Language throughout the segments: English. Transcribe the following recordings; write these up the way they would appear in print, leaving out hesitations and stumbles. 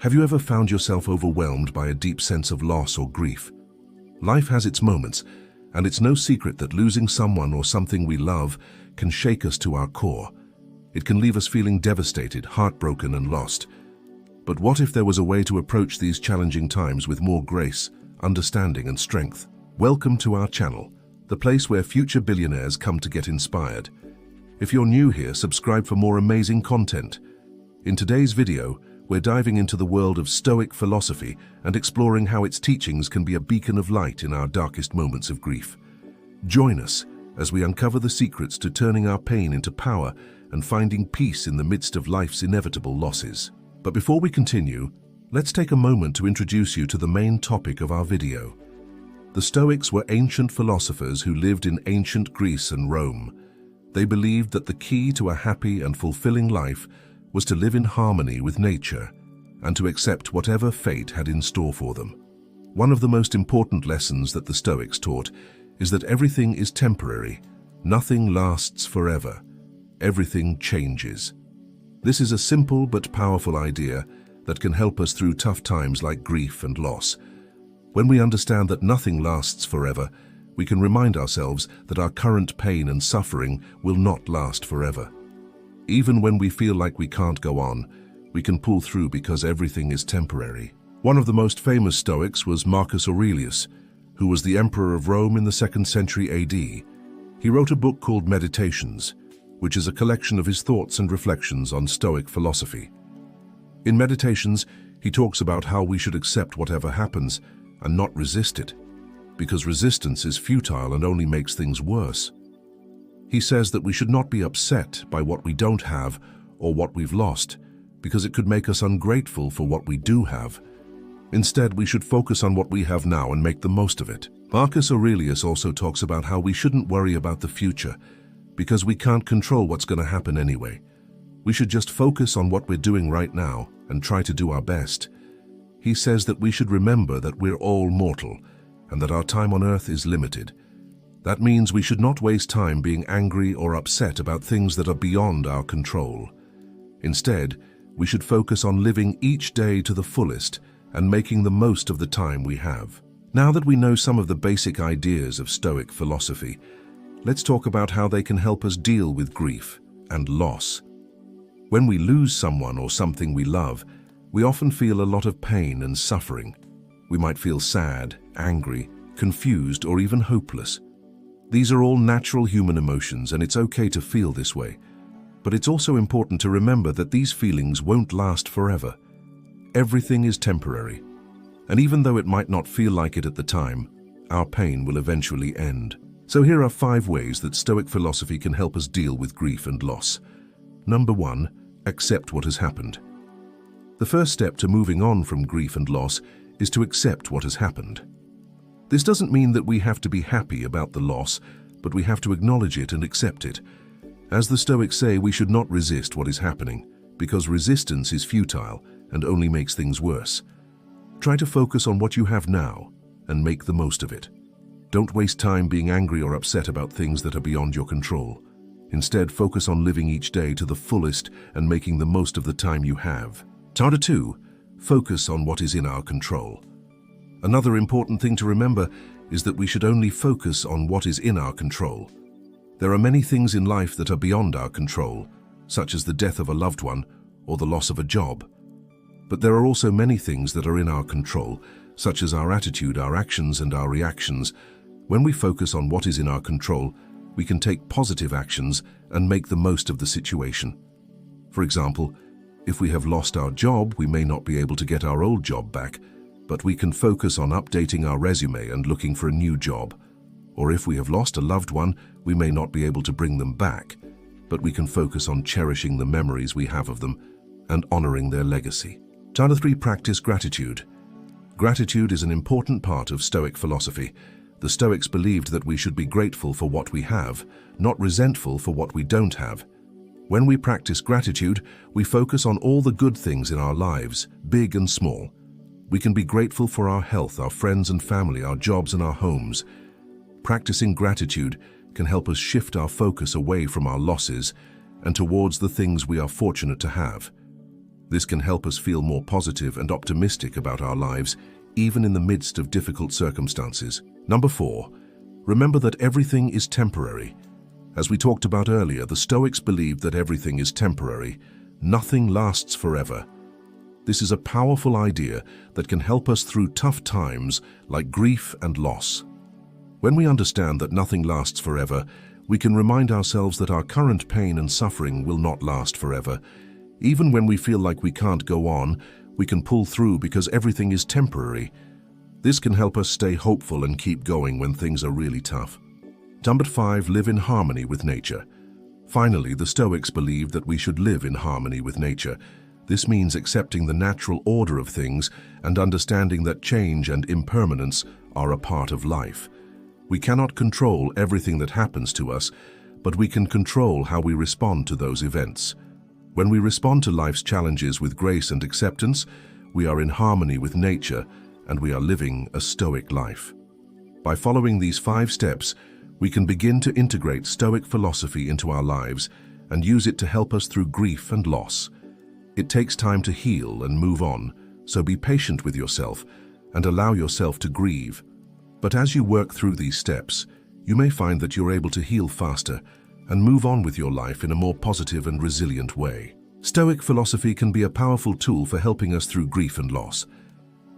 Have you ever found yourself overwhelmed by a deep sense of loss or grief? Life has its moments, and it's no secret that losing someone or something we love can shake us to our core. It can leave us feeling devastated, heartbroken, and lost. But what if there was a way to approach these challenging times with more grace, understanding, and strength? Welcome to our channel, the place where future billionaires come to get inspired. If you're new here, subscribe for more amazing content. In today's video, we're diving into the world of Stoic philosophy and exploring how its teachings can be a beacon of light in our darkest moments of grief. Join us as we uncover the secrets to turning our pain into power and finding peace in the midst of life's inevitable losses. But before we continue, let's take a moment to introduce you to the main topic of our video. The Stoics were ancient philosophers who lived in ancient Greece and Rome. They believed that the key to a happy and fulfilling life was to live in harmony with nature and to accept whatever fate had in store for them. One of the most important lessons that the Stoics taught is that everything is temporary, nothing lasts forever, everything changes. This is a simple but powerful idea that can help us through tough times like grief and loss. When we understand that nothing lasts forever, we can remind ourselves that our current pain and suffering will not last forever. Even when we feel like we can't go on, we can pull through because everything is temporary. One of the most famous Stoics was Marcus Aurelius, who was the emperor of Rome in the 2nd century AD. He wrote a book called Meditations, which is a collection of his thoughts and reflections on Stoic philosophy. In Meditations, he talks about how we should accept whatever happens and not resist it, because resistance is futile and only makes things worse. He says that we should not be upset by what we don't have or what we've lost, because it could make us ungrateful for what we do have. Instead, we should focus on what we have now and make the most of it. Marcus Aurelius also talks about how we shouldn't worry about the future, because we can't control what's going to happen anyway. We should just focus on what we're doing right now and try to do our best. He says that we should remember that we're all mortal and that our time on earth is limited. That means we should not waste time being angry or upset about things that are beyond our control. Instead, we should focus on living each day to the fullest and making the most of the time we have. Now that we know some of the basic ideas of Stoic philosophy, let's talk about how they can help us deal with grief and loss. When we lose someone or something we love, we often feel a lot of pain and suffering. We might feel sad, angry, confused, or even hopeless. These are all natural human emotions, and it's okay to feel this way. But it's also important to remember that these feelings won't last forever. Everything is temporary. And even though it might not feel like it at the time, our pain will eventually end. So here are 5 ways that Stoic philosophy can help us deal with grief and loss. Number 1, accept what has happened. The first step to moving on from grief and loss is to accept what has happened. This doesn't mean that we have to be happy about the loss, but we have to acknowledge it and accept it. As the Stoics say, we should not resist what is happening, because resistance is futile and only makes things worse. Try to focus on what you have now and make the most of it. Don't waste time being angry or upset about things that are beyond your control. Instead, focus on living each day to the fullest and making the most of the time you have. Number 2, focus on what is in our control. Another important thing to remember is that we should only focus on what is in our control. There are many things in life that are beyond our control, such as the death of a loved one or the loss of a job. But there are also many things that are in our control, such as our attitude, our actions, and our reactions. When we focus on what is in our control, we can take positive actions and make the most of the situation. For example, if we have lost our job, we may not be able to get our old job back, but we can focus on updating our resume and looking for a new job. Or if we have lost a loved one, we may not be able to bring them back, but we can focus on cherishing the memories we have of them and honoring their legacy. Number 3, practice gratitude. Gratitude is an important part of Stoic philosophy. The Stoics believed that we should be grateful for what we have, not resentful for what we don't have. When we practice gratitude, we focus on all the good things in our lives, big and small. We can be grateful for our health, our friends and family, our jobs and our homes. Practicing gratitude can help us shift our focus away from our losses and towards the things we are fortunate to have. This can help us feel more positive and optimistic about our lives, even in the midst of difficult circumstances. Number 4, remember that everything is temporary. As we talked about earlier, the Stoics believed that everything is temporary. Nothing lasts forever. This is a powerful idea that can help us through tough times like grief and loss. When we understand that nothing lasts forever, we can remind ourselves that our current pain and suffering will not last forever. Even when we feel like we can't go on, we can pull through because everything is temporary. This can help us stay hopeful and keep going when things are really tough. Number 5, live in harmony with nature. Finally, the Stoics believed that we should live in harmony with nature. This means accepting the natural order of things and understanding that change and impermanence are a part of life. We cannot control everything that happens to us, but we can control how we respond to those events. When we respond to life's challenges with grace and acceptance, we are in harmony with nature and we are living a Stoic life. By following these 5 steps, we can begin to integrate Stoic philosophy into our lives and use it to help us through grief and loss. It takes time to heal and move on, so be patient with yourself and allow yourself to grieve. But as you work through these steps, you may find that you're able to heal faster and move on with your life in a more positive and resilient way. Stoic philosophy can be a powerful tool for helping us through grief and loss.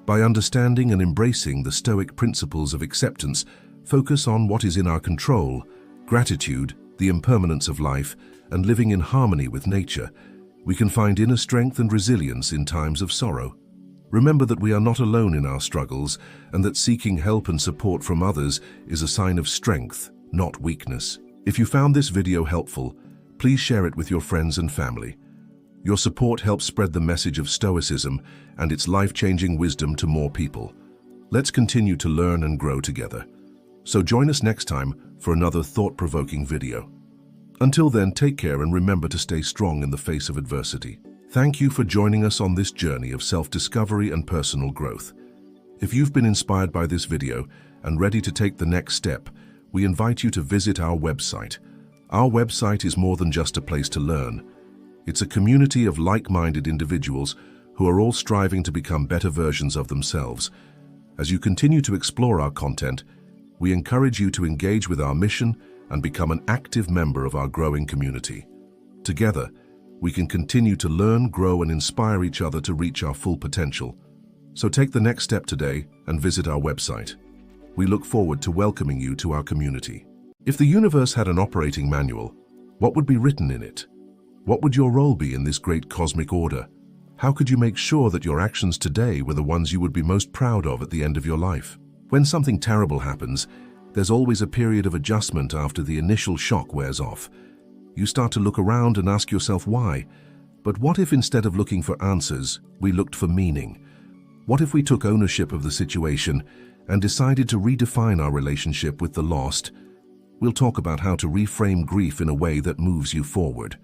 By understanding and embracing the Stoic principles of acceptance, focus on what is in our control, gratitude, the impermanence of life, and living in harmony with nature, we can find inner strength and resilience in times of sorrow. Remember that we are not alone in our struggles and that seeking help and support from others is a sign of strength, not weakness. If you found this video helpful, please share it with your friends and family. Your support helps spread the message of Stoicism and its life-changing wisdom to more people. Let's continue to learn and grow together. So join us next time for another thought-provoking video. Until then, take care and remember to stay strong in the face of adversity. Thank you for joining us on this journey of self-discovery and personal growth. If you've been inspired by this video and ready to take the next step, we invite you to visit our website. Our website is more than just a place to learn. It's a community of like-minded individuals who are all striving to become better versions of themselves. As you continue to explore our content, we encourage you to engage with our mission and become an active member of our growing community. Together, we can continue to learn, grow, and inspire each other to reach our full potential. So take the next step today and visit our website. We look forward to welcoming you to our community. If the universe had an operating manual, what would be written in it? What would your role be in this great cosmic order? How could you make sure that your actions today were the ones you would be most proud of at the end of your life? When something terrible happens, there's always a period of adjustment after the initial shock wears off. You start to look around and ask yourself why. But what if instead of looking for answers, we looked for meaning? What if we took ownership of the situation and decided to redefine our relationship with the lost? We'll talk about how to reframe grief in a way that moves you forward.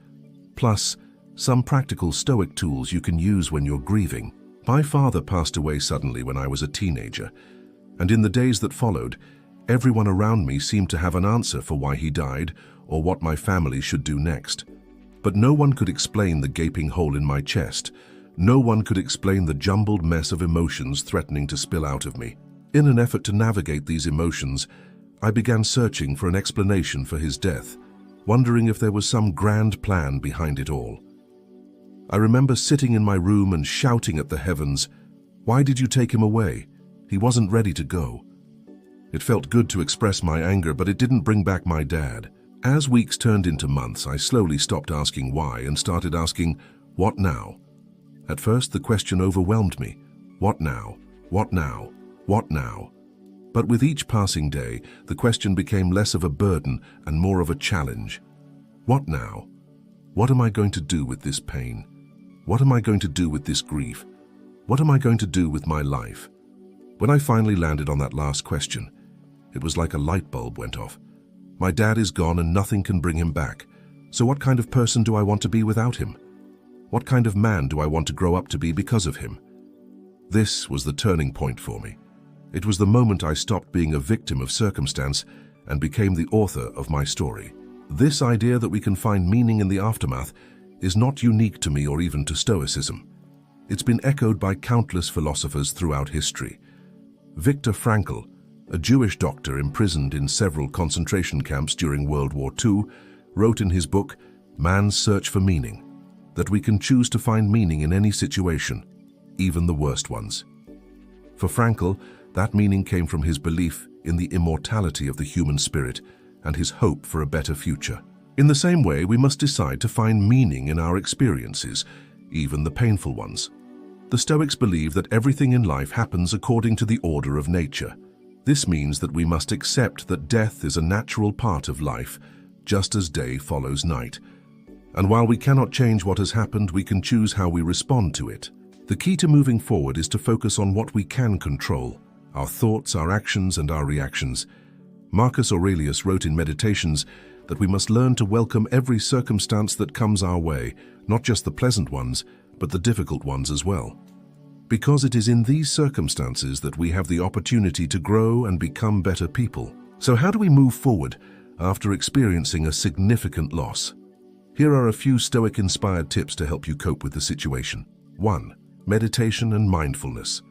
Plus, some practical Stoic tools you can use when you're grieving. My father passed away suddenly when I was a teenager, and in the days that followed, everyone around me seemed to have an answer for why he died or what my family should do next. But no one could explain the gaping hole in my chest. No one could explain the jumbled mess of emotions threatening to spill out of me. In an effort to navigate these emotions, I began searching for an explanation for his death, wondering if there was some grand plan behind it all. I remember sitting in my room and shouting at the heavens, "Why did you take him away? He wasn't ready to go." It felt good to express my anger, but it didn't bring back my dad. As weeks turned into months, I slowly stopped asking why and started asking, what now? At first, the question overwhelmed me. What now? What now? What now? But with each passing day, the question became less of a burden and more of a challenge. What now? What am I going to do with this pain? What am I going to do with this grief? What am I going to do with my life? When I finally landed on that last question, it was like a light bulb went off. My dad is gone and nothing can bring him back. So what kind of person do I want to be without him? What kind of man do I want to grow up to be because of him? This was the turning point for me. It was the moment I stopped being a victim of circumstance and became the author of my story. This idea that we can find meaning in the aftermath is not unique to me or even to Stoicism. It's been echoed by countless philosophers throughout history. Viktor Frankl, a Jewish doctor imprisoned in several concentration camps during World War II, wrote in his book, Man's Search for Meaning, that we can choose to find meaning in any situation, even the worst ones. For Frankl, that meaning came from his belief in the immortality of the human spirit and his hope for a better future. In the same way, we must decide to find meaning in our experiences, even the painful ones. The Stoics believe that everything in life happens according to the order of nature. This means that we must accept that death is a natural part of life, just as day follows night. And while we cannot change what has happened, we can choose how we respond to it. The key to moving forward is to focus on what we can control: our thoughts, our actions, and our reactions. Marcus Aurelius wrote in Meditations that we must learn to welcome every circumstance that comes our way, not just the pleasant ones, but the difficult ones as well. Because it is in these circumstances that we have the opportunity to grow and become better people. So how do we move forward after experiencing a significant loss? Here are a few Stoic-inspired tips to help you cope with the situation. 1. Meditation and mindfulness.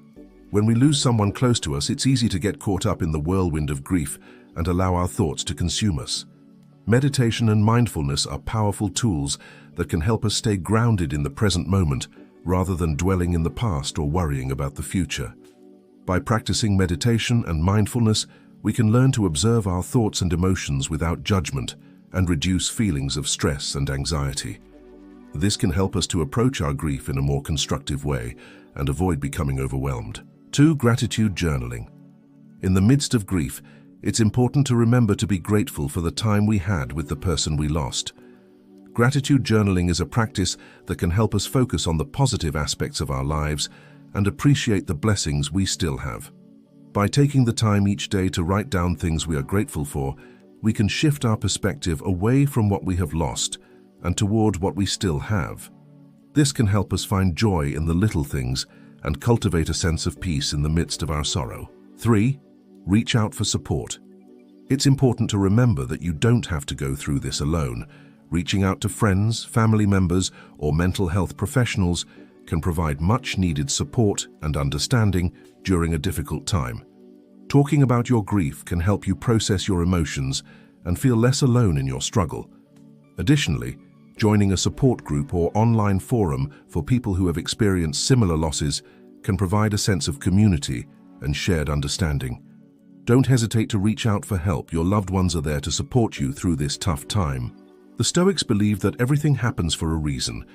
When we lose someone close to us, it's easy to get caught up in the whirlwind of grief and allow our thoughts to consume us. Meditation and mindfulness are powerful tools that can help us stay grounded in the present moment rather than dwelling in the past or worrying about the future. By practicing meditation and mindfulness, we can learn to observe our thoughts and emotions without judgment and reduce feelings of stress and anxiety. This can help us to approach our grief in a more constructive way and avoid becoming overwhelmed. 2. Gratitude journaling. In the midst of grief, it's important to remember to be grateful for the time we had with the person we lost. Gratitude journaling is a practice that can help us focus on the positive aspects of our lives and appreciate the blessings we still have. By taking the time each day to write down things we are grateful for, we can shift our perspective away from what we have lost and toward what we still have. This can help us find joy in the little things and cultivate a sense of peace in the midst of our sorrow. 3. Reach out for support. It's important to remember that you don't have to go through this alone. Reaching out to friends, family members, or mental health professionals can provide much-needed support and understanding during a difficult time. Talking about your grief can help you process your emotions and feel less alone in your struggle. Additionally, joining a support group or online forum for people who have experienced similar losses can provide a sense of community and shared understanding. Don't hesitate to reach out for help. Your loved ones are there to support you through this tough time. The Stoics believe that everything happens for a reason,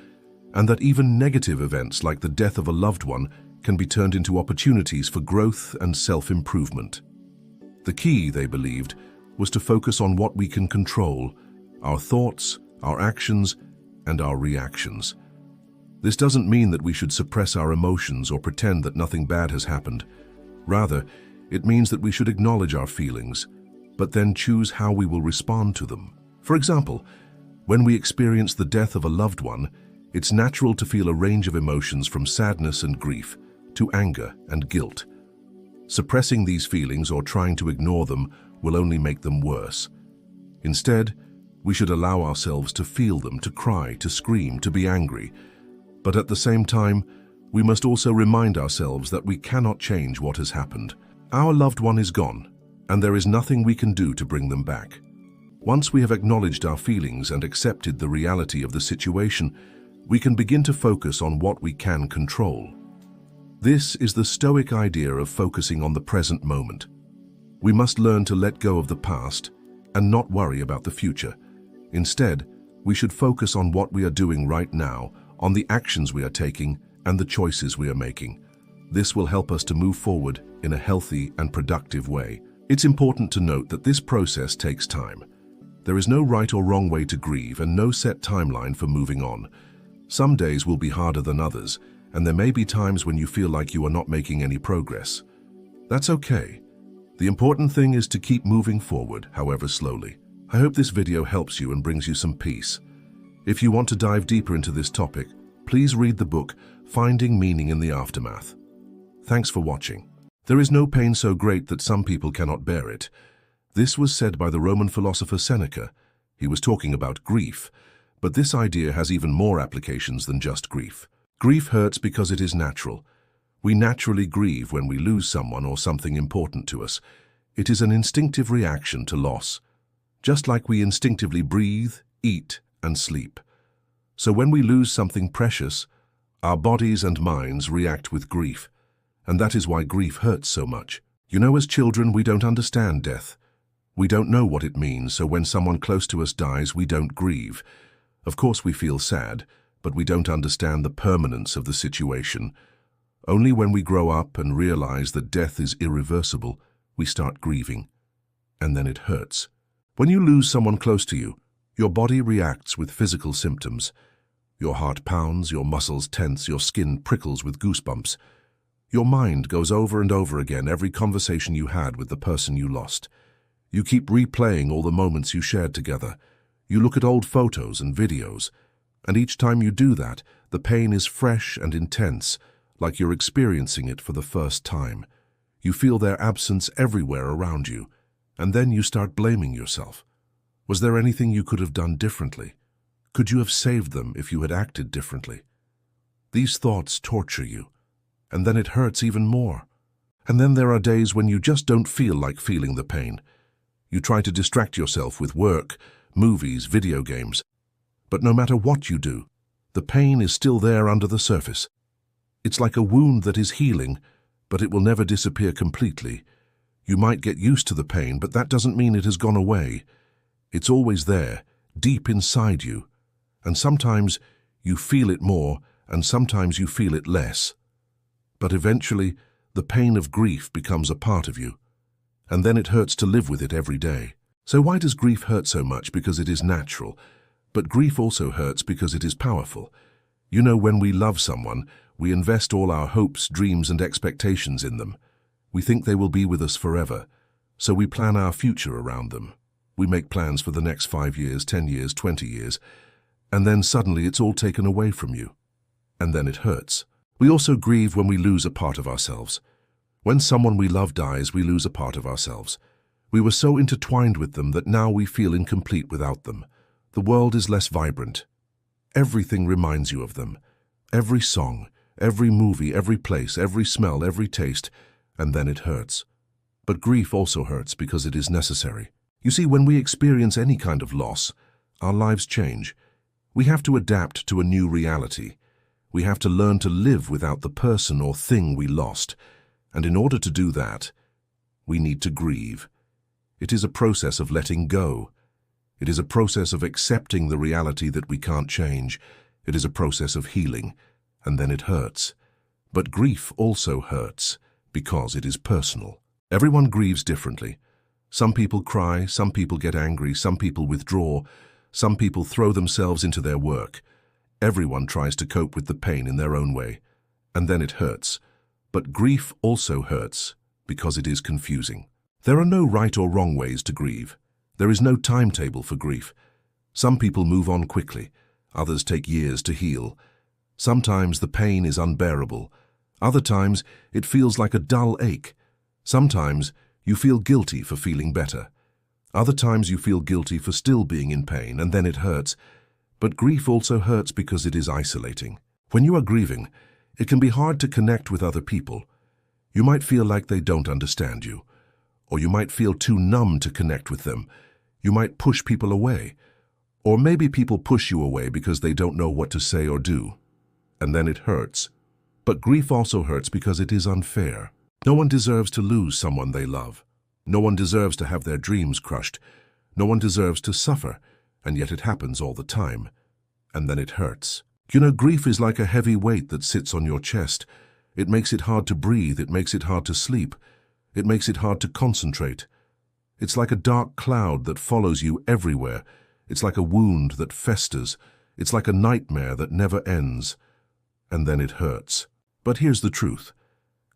and that even negative events like the death of a loved one can be turned into opportunities for growth and self-improvement. The key, they believed, was to focus on what we can control: our thoughts, our actions, and our reactions. This doesn't mean that we should suppress our emotions or pretend that nothing bad has happened. Rather, it means that we should acknowledge our feelings, but then choose how we will respond to them. For example, when we experience the death of a loved one, it's natural to feel a range of emotions from sadness and grief to anger and guilt. Suppressing these feelings or trying to ignore them will only make them worse. Instead, we should allow ourselves to feel them, to cry, to scream, to be angry. But at the same time, we must also remind ourselves that we cannot change what has happened. Our loved one is gone, and there is nothing we can do to bring them back. Once we have acknowledged our feelings and accepted the reality of the situation, we can begin to focus on what we can control. This is the Stoic idea of focusing on the present moment. We must learn to let go of the past and not worry about the future. Instead, we should focus on what we are doing right now, on the actions we are taking and the choices we are making. This will help us to move forward in a healthy and productive way. It's important to note that this process takes time. There is no right or wrong way to grieve and no set timeline for moving on. Some days will be harder than others, and there may be times when you feel like you are not making any progress. That's okay. The important thing is to keep moving forward, however slowly. I hope this video helps you and brings you some peace. If you want to dive deeper into this topic, please read the book, Finding Meaning in the Aftermath. Thanks for watching. There is no pain so great that some people cannot bear it. This was said by the Roman philosopher Seneca. He was talking about grief, but this idea has even more applications than just grief. Grief hurts because it is natural. We naturally grieve when we lose someone or something important to us. It is an instinctive reaction to loss, just like we instinctively breathe, eat, and sleep. So when we lose something precious, our bodies and minds react with grief, and that is why grief hurts so much. You know, as children, we don't understand death. We don't know what it means, so when someone close to us dies, we don't grieve. Of course, we feel sad, but we don't understand the permanence of the situation. Only when we grow up and realize that death is irreversible, we start grieving. And then it hurts. When you lose someone close to you, your body reacts with physical symptoms. Your heart pounds, your muscles tense, your skin prickles with goosebumps. Your mind goes over and over again every conversation you had with the person you lost. You keep replaying all the moments you shared together. You look at old photos and videos, and each time you do that, the pain is fresh and intense, like you're experiencing it for the first time. You feel their absence everywhere around you, and then you start blaming yourself. Was there anything you could have done differently? Could you have saved them if you had acted differently? These thoughts torture you, and then it hurts even more. And then there are days when you just don't feel like feeling the pain. You try to distract yourself with work, movies, video games. But no matter what you do, the pain is still there under the surface. It's like a wound that is healing, but it will never disappear completely. You might get used to the pain, but that doesn't mean it has gone away. It's always there, deep inside you. And sometimes you feel it more, and sometimes you feel it less. But eventually, the pain of grief becomes a part of you. And then it hurts to live with it every day. So why does grief hurt so much? Because it is natural. But grief also hurts because it is powerful. You know, when we love someone, we invest all our hopes, dreams, and expectations in them. We think they will be with us forever, so we plan our future around them. We make plans for the next 5 years, 10 years, 20 years, and then suddenly it's all taken away from you. And then it hurts. We also grieve when we lose a part of ourselves. When someone we love dies, we lose a part of ourselves. We were so intertwined with them that now we feel incomplete without them. The world is less vibrant. Everything reminds you of them. Every song, every movie, every place, every smell, every taste, and then it hurts. But grief also hurts because it is necessary. You see, when we experience any kind of loss, our lives change. We have to adapt to a new reality. We have to learn to live without the person or thing we lost. And in order to do that, we need to grieve. It is a process of letting go. It is a process of accepting the reality that we can't change. It is a process of healing, and then it hurts. But grief also hurts because it is personal. Everyone grieves differently. Some people cry, some people get angry, some people withdraw, some people throw themselves into their work. Everyone tries to cope with the pain in their own way, and then it hurts. But grief also hurts because it is confusing. There are no right or wrong ways to grieve. There is no timetable for grief. Some people move on quickly. Others take years to heal. Sometimes the pain is unbearable. Other times it feels like a dull ache. Sometimes you feel guilty for feeling better. Other times you feel guilty for still being in pain, and then it hurts. But grief also hurts because it is isolating. When you are grieving, it can be hard to connect with other people. You might feel like they don't understand you, or you might feel too numb to connect with them. You might push people away, or maybe people push you away because they don't know what to say or do. And then it hurts. But grief also hurts because it is unfair. No one deserves to lose someone they love. No one deserves to have their dreams crushed. No one deserves to suffer, and yet it happens all the time. And then it hurts. You know, grief is like a heavy weight that sits on your chest. It makes it hard to breathe. It makes it hard to sleep. It makes it hard to concentrate. It's like a dark cloud that follows you everywhere. It's like a wound that festers. It's like a nightmare that never ends. And then it hurts. But here's the truth.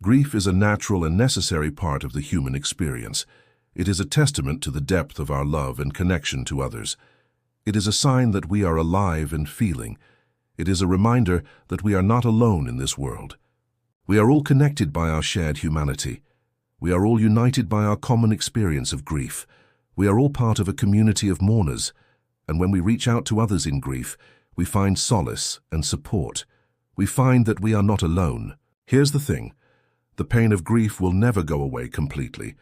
Grief is a natural and necessary part of the human experience. It is a testament to the depth of our love and connection to others. It is a sign that we are alive and feeling. It is a reminder that we are not alone in this world. We are all connected by our shared humanity. We are all united by our common experience of grief. We are all part of a community of mourners, and when we reach out to others in grief, we find solace and support. we find that we are not alone. Here's the thing. The pain of grief will never go away completely,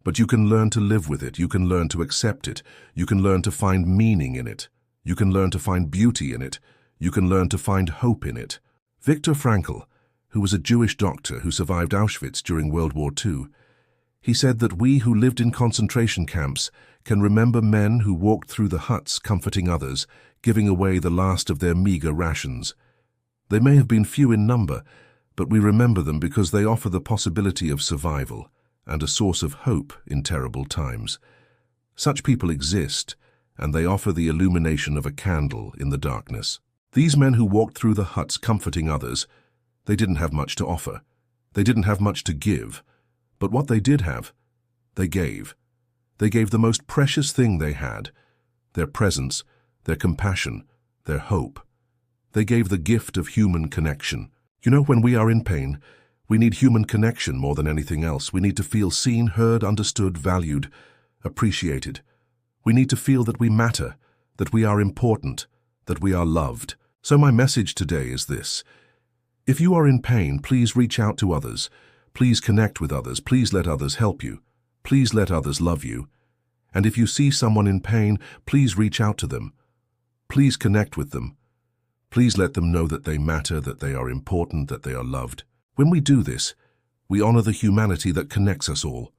but you can learn to live with it. You can learn to accept it. You can learn to find meaning in it. You can learn to find beauty in it. You can learn to find hope in it. Viktor Frankl, who was a Jewish doctor who survived Auschwitz during World War II, he said that we who lived in concentration camps can remember men who walked through the huts comforting others, giving away the last of their meager rations. They may have been few in number, but we remember them because they offer the possibility of survival and a source of hope in terrible times. Such people exist, and they offer the illumination of a candle in the darkness. These men who walked through the huts comforting others, they didn't have much to offer. They didn't have much to give. But what they did have, they gave. They gave the most precious thing they had, their presence, their compassion, their hope. They gave the gift of human connection. You know, when we are in pain, we need human connection more than anything else. We need to feel seen, heard, understood, valued, appreciated. We need to feel that we matter, that we are important, that we are loved. So my message today is this. If you are in pain, please reach out to others. Please connect with others. Please let others help you. Please let others love you. And if you see someone in pain, please reach out to them. Please connect with them. Please let them know that they matter, that they are important, that they are loved. When we do this, we honor the humanity that connects us all.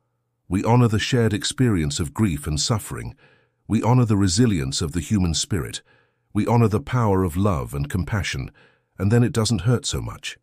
We honor the shared experience of grief and suffering. We honor the resilience of the human spirit. We honor the power of love and compassion, and then it doesn't hurt so much.